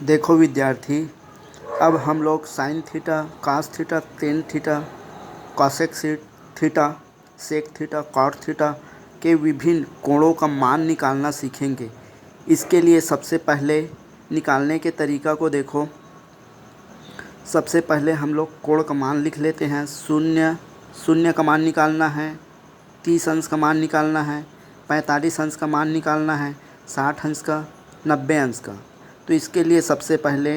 देखो विद्यार्थी, अब हम लोग sine theta, cos theta, tan theta, cosec theta, sec theta, cot theta के विभिन्न कोणों का मान निकालना सीखेंगे। इसके लिए सबसे पहले निकालने के तरीका को देखो। सबसे पहले हम लोग कोण का मान लिख लेते हैं। शून्य का मान निकालना है, 30 अंश का मान निकालना है, 45 अंश का मान निकालना है, 60 अंश का, 90 अंश का। तो इसके लिए सबसे पहले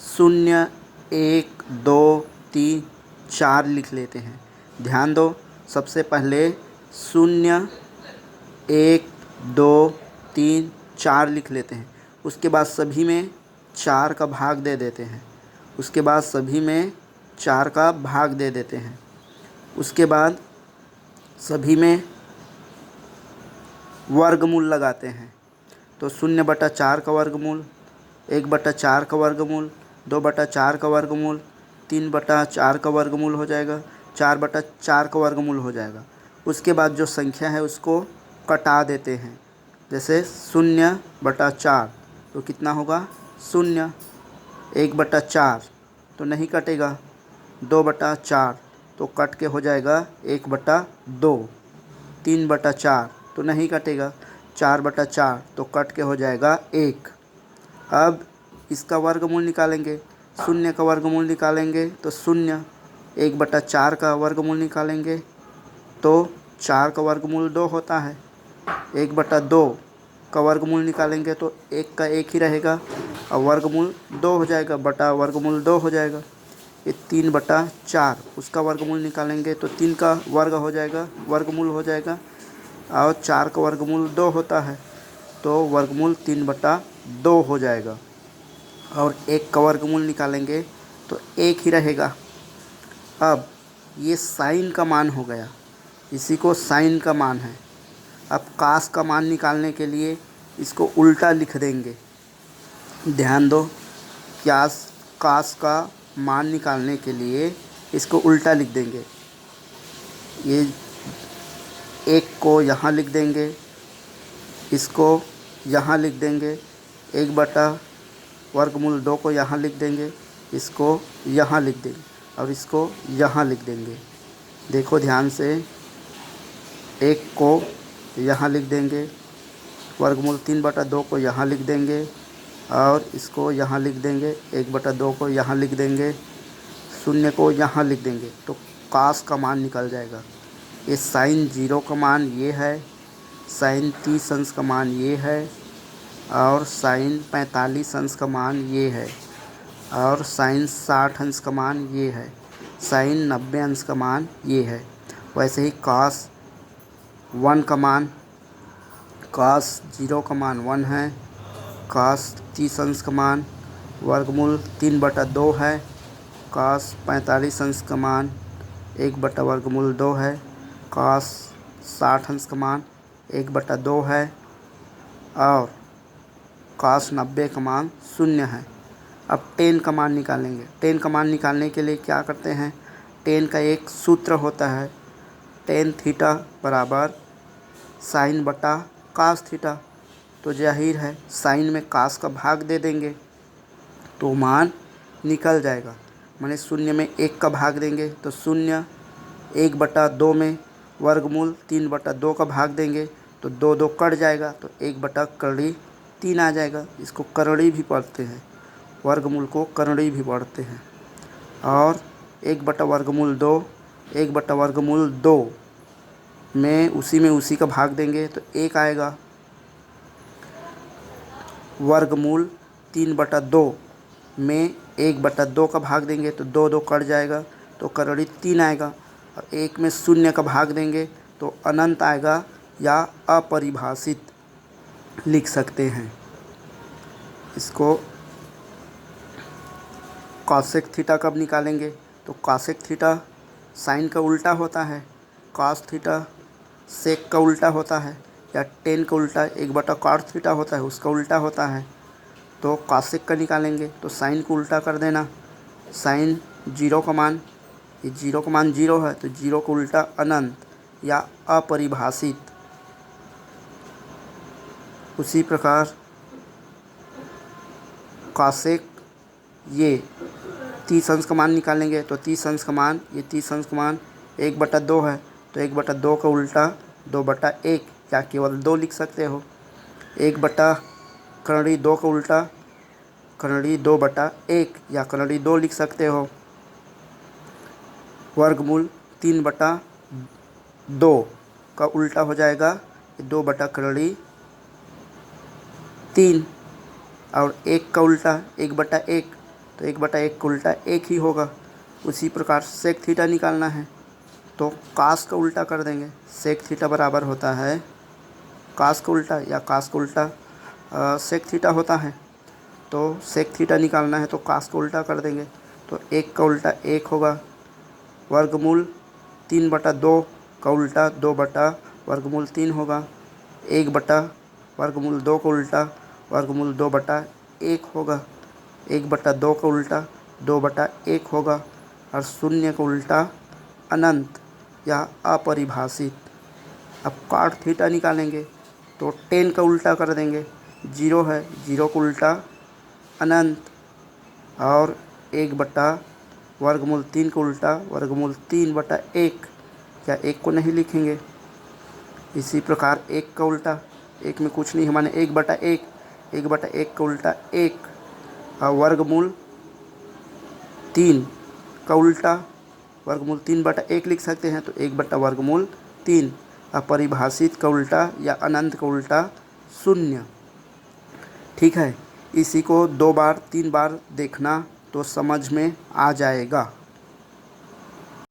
0, 1, 2, 3, 4 लिख लेते हैं। ध्यान दो, सबसे पहले 0, 1, 2, 3, 4 लिख लेते हैं। उसके बाद सभी में 4 का भाग दे देते हैं। उसके बाद सभी में 4 का भाग दे देते हैं। उसके बाद सभी में वर्गमूल लगाते हैं। तो 0/4 का वर्गमूल, 1/4 का वर्गमूल, 2/4 का वर्गमूल, 3/4 का वर्गमूल हो जाएगा, 4/4 का वर्गमूल हो जाएगा। उसके बाद जो संख्या है उसको कटा देते हैं। जैसे 0/4 तो कितना होगा 0। 1/4 तो नहीं कटेगा, 2/4 तो कट के हो जाएगा 1/2। 3/4 तो नहीं कटेगा, 4/4 तो कट के हो जाएगा 1। अब इसका वर्गमूल निकालेंगे। 0 का वर्गमूल निकालेंगे तो 0। 1/4 का वर्गमूल निकालेंगे तो 4 का वर्गमूल 2 होता है। 1/2 का वर्गमूल निकालेंगे तो 1 का 1 ही रहेगा और वर्गमूल 2 हो जाएगा, बटा वर्गमूल 2 हो जाएगा। ये 3/4 उसका वर्गमूल निकालेंगे तो 3 का वर्ग हो जाएगा, वर्गमूल हो जाएगा, और 4 का वर्गमूल 2 होता है तो वर्गमूल 3/2 हो जाएगा। और 1 का वर्गमूल निकालेंगे तो 1 ही रहेगा। अब ये साइन का मान हो गया, इसी को साइन का मान है। अब कास का मान निकालने के लिए इसको उल्टा लिख देंगे। ध्यान दो, कास का मान निकालने के लिए इसको उल्टा लिख देंगे। ये 1 को यहाँ लिख देंगे, इसको यहाँ लिख देंगे, 1/वर्गमूल 2 को यहाँ लिख देंगे, इसको यहाँ लिख देंगे और इसको यहाँ लिख देंगे। देखो ध्यान से, 1 को यहाँ लिख देंगे, वर्गमूल 3/2 को यहाँ लिख देंगे और इसको यहाँ लिख देंगे, 1/2 को यहाँ लिख देंगे, 0 को यहाँ लिख देंगे तो कास का मान निकल जाएगा। ये साइन 0 का मान ये है, साइन 30 अंश का मान ये है, और साइन 45 अंश का मान ये है, और साइन 60 अंश का मान ये है, साइन 90 अंश का मान ये है। वैसे ही कास 1 का मान, कास 0 का मान 1 है, कास 30 अंश का मान वर्गमूल 3/2 है, कास 45 अंश का मान 1/वर्गमूल 2 है, कास 60 अंश का मान 1/2 है, और कास 90 का मान 0 है। अब टेन का मान निकालेंगे। टेन का मान निकालने के लिए क्या करते हैं, टेन का एक सूत्र होता है, टेन थीटा बराबर साइन बटा कास थीटा। तो जाहिर है साइन में कास का भाग दे देंगे तो मान निकल जाएगा। माने 0 में 1 का भाग देंगे तो 0, 1/2 में वर्गमूल 3/2 का भाग देंगे तो 2 कट जाएगा तो 1/3 आ जाएगा। इसको करड़ी भी पढ़ते हैं, वर्गमूल को करड़ी भी पढ़ते हैं। और 1/2, 1/2 में उसी का भाग देंगे तो 1 आएगा। वर्गमूल 3/2 में 1/2 का भाग देंगे तो 2 कट जाएगा तो करड़ी 3 आएगा। और 1 में 0 का भाग देंगे तो अनंत आएगा या अपरिभाषित लिख सकते हैं। इसको कॉसेक थीटा कब निकालेंगे, तो कॉसेक थीटा साइन का उल्टा होता है, कॉस थीटा सेक का उल्टा होता है, या टेन का उल्टा 1/cot थीटा होता है उसका उल्टा होता है। तो कॉसेक का निकालेंगे तो साइन को उल्टा कर देना। साइन 0 का मान, ये 0 का मान 0 है तो 0 को उल्टा अनंत या अपरिभाषित। उसी प्रकार कासेक ये 30 अंश का मान निकालेंगे तो 30 अंश का मान, ये 30 अंश का मान 1/2 है, तो 1/2 का उल्टा 2/1 या केवल 2 लिख सकते हो। 1/2 का उल्टा करड़ी 2/1 या करड़ी 2 लिख सकते हो। वर्गमूल 3/2 का उल्टा हो जाएगा 2/3 और 1 का उल्टा 1/1, तो 1/1 का उल्टा 1 ही होगा। उसी प्रकार सेक थीटा निकालना है तो कास का उल्टा कर देंगे। सेक थीटा बराबर होता है कास का उल्टा या कास का उल्टा सेक थीटा होता है। तो सेक थीटा निकालना है तो कास का उल्टा कर देंगे, तो 1 का उल्टा 1 होगा। वर्गमूल 3/2 का उल्टा 2/वर्गमूल 3 होगा। 1/वर्गमूल 2 का उल्टा वर्गमूल 2/1 होगा। 1/2 का उल्टा 2/1 होगा और शून्य का उल्टा अनंत या अपरिभाषित। अब कॉट थीटा निकालेंगे तो 10 का उल्टा कर देंगे। 0 है, 0 का उल्टा अनंत और 1/वर्गमूल 3 का उल्टा वर्गमूल 3/1 या 1 को नहीं लिखेंगे। इसी प्रकार 1 का उल्टा, 1 में कुछ नहीं है माने 1/1, 1/1 का उल्टा 1 और वर्गमूल 3 का उल्टा वर्गमूल 3/1 लिख सकते हैं, तो 1/वर्गमूल 3। अपरिभाषित का उल्टा या अनंत का उल्टा 0। ठीक है, इसी को 2 बार 3 बार देखना तो समझ में आ जाएगा।